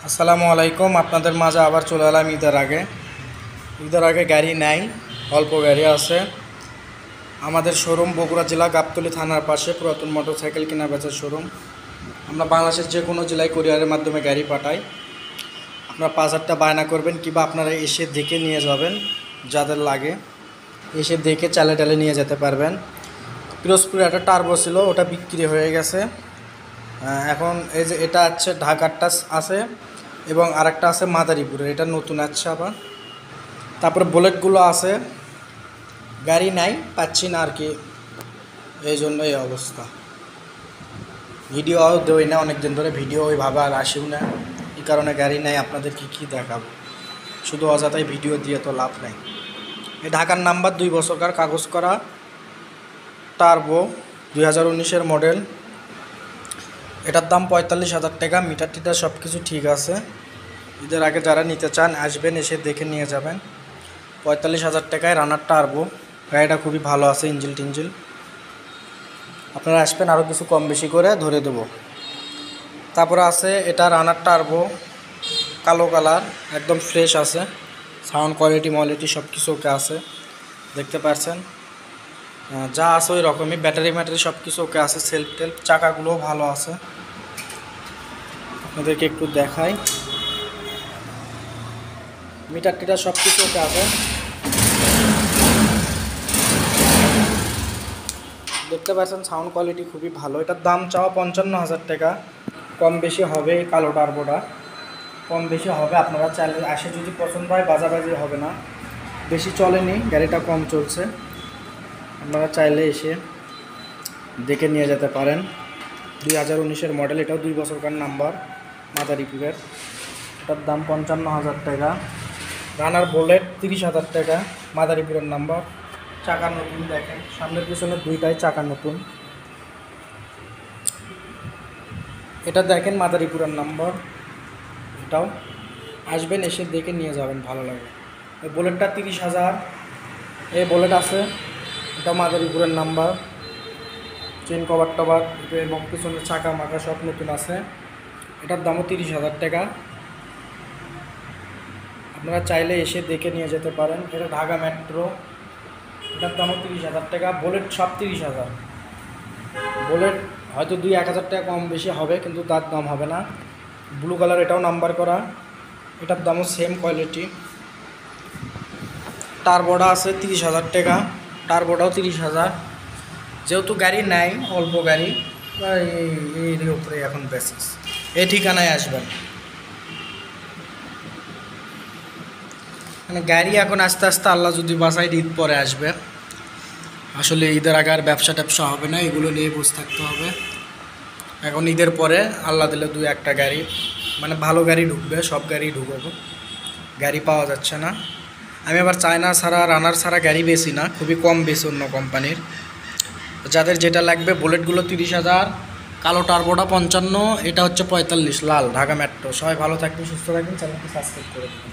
আসসালামু আলাইকুম। আপনাদের মাঝে আবার চলে এলাম ঈদের আগে গাড়ি নাই, অল্প গাড়ি আছে। আমাদের শোরুম বগুড়া জেলা গাবতলী থানার পাশে পুরাতন মোটরসাইকেল কেনা বেচার শোরুম। আমরা বাংলাদেশের যে কোনো জেলায় কুরিয়ারের মাধ্যমে গাড়ি পাঠাই। আপনারা 5,000 বায়না করবেন কিংবা আপনারা এসে দেখে নিয়ে যাবেন, যাদের লাগে এসে দেখে চালে টালে নিয়ে যেতে পারবেন। পিরোজপুরে একটা টার্বো ছিল, ওটা বিক্রি হয়ে গেছে। এখন এই যে এটা আছে ঢাকারটা আছে এবং আরেকটা আছে মাদারীপুরের, এটা নতুন আছে আবার। তারপরে বুলেটগুলো আছে, গাড়ি নাই, পাচ্ছি না আর কি, এই জন্য এই অবস্থা। ভিডিও দেই না অনেক দিন ধরে, ভিডিও ওইভাবে আর আসেও না, এই কারণে গাড়ি নাই। আপনাদের কি দেখাবো, শুধু অযথাই ভিডিও দিয়ে তো লাভ নাই। এই ঢাকার নাম্বার 2 বছরকার কাগজ করা টার্বো 2019-এর মডেল। এটার দাম 45,000 টাকা। মিটার টিটার সব কিছু ঠিক আছে। ঈদের আগে যারা নিতে চান আসবেন, এসে দেখে নিয়ে যাবেন। 45,000 টাকায় রানার টার্বো, গাড়িটা খুবই ভালো আছে, ইঞ্জিল টিঞ্জিল। আপনারা আসবেন, আরও কিছু কম বেশি করে ধরে দেবো। তারপরে আছে এটা রানার টার্বো, কালো কালার, একদম ফ্রেশ আছে, সাউন্ড কোয়ালিটি সব কিছু ওকে আছে, দেখতে পাচ্ছেন। যা আছে ওই রকমই, ব্যাটারি সব কিছু ওকে আছে, সেলফ টেলফ, চাকাগুলোও ভালো আছে। আপনাদেরকে একটু দেখাই, মিটার টিটার সব কিছু ওকে আছে, দেখতে পাচ্ছেন। সাউন্ড কোয়ালিটি খুবই ভালো। এটার দাম চাওয়া 55,000 টাকা, কম বেশি হবে। এই কালো টার্বোটা কম বেশি হবে, আপনারা চাইলে আসে যদি পছন্দ হয়, বাজাবাজি হবে না, বেশি চলেনি, গাড়িটা কম চলছে। আপনারা চাইলে এসে দেখে নিয়ে যেতে পারেন। 2019-এর মডেল, এটাও 2 বছরকার নাম্বার, মাদারীপুরের। এটার দাম 55,000 টাকা। রানার বুলেট 30,000 টাকা, মাদারীপুরের নাম্বার, চাকা নতুন। দেখেন সামনের পিছনে দুইটাই চাকা নতুন। এটা দেখেন মাদারীপুরের নাম্বার, এটাও আসবেন, এসে দেখে নিয়ে যাবেন, ভালো লাগে। এই বুলেটটা 30,000, এই বুলেট আছে, এটা মাদারীপুরের নাম্বার, চেন কভার টভার এবং পিছনের চাকা মাকা সব নতুন আছে। এটার দামও 30,000 টাকা। আপনারা চাইলে এসে দেখে নিয়ে যেতে পারেন। এটা ঢাকা মেট্রো, এটার দামও 30,000 টাকা। বুলেট সব 30,000। বুলেট হয়তো 2-1,000 টাকা কম বেশি হবে, কিন্তু তার দাম হবে না। ব্লু কালার, এটাও নাম্বার করা, এটার দামও সেম কোয়ালিটি। টার্বোটা আছে 30,000 টাকা, টার্বোটাও 30,000। যেহেতু গাড়ি নাই, অল্প গাড়ি, এর উপরে এখন বেসিস। এই ঠিকানায় আসবেন। মানে গাড়ি এখন আস্তে আস্তে আল্লাহ যদি বাসায় ঈদ পরে আসবে। আসলে ঈদের আগে আর ব্যবসা হবে না, এগুলো নিয়ে বসে থাকতে হবে। এখন ঈদের পরে আল্লাহ দিলে 2-1টা গাড়ি, মানে ভালো গাড়ি ঢুকবে, সব গাড়ি ঢুকবে, গাড়ি পাওয়া যাচ্ছে না। আমি আবার চায়না ছাড়া, রানার ছাড়া গাড়ি বেশি না, খুবই কম বেশি অন্য কোম্পানির। যাদের যেটা লাগবে, বুলেটগুলো 30,000, কালো টার্বোটা 55, এটা হচ্ছে 45, লাল, ঢাকা মেট্রো। সবাই ভালো থাকবেন, সুস্থ থাকবেন, চ্যানেলটি সাবস্ক্রাইব করে দেবেন।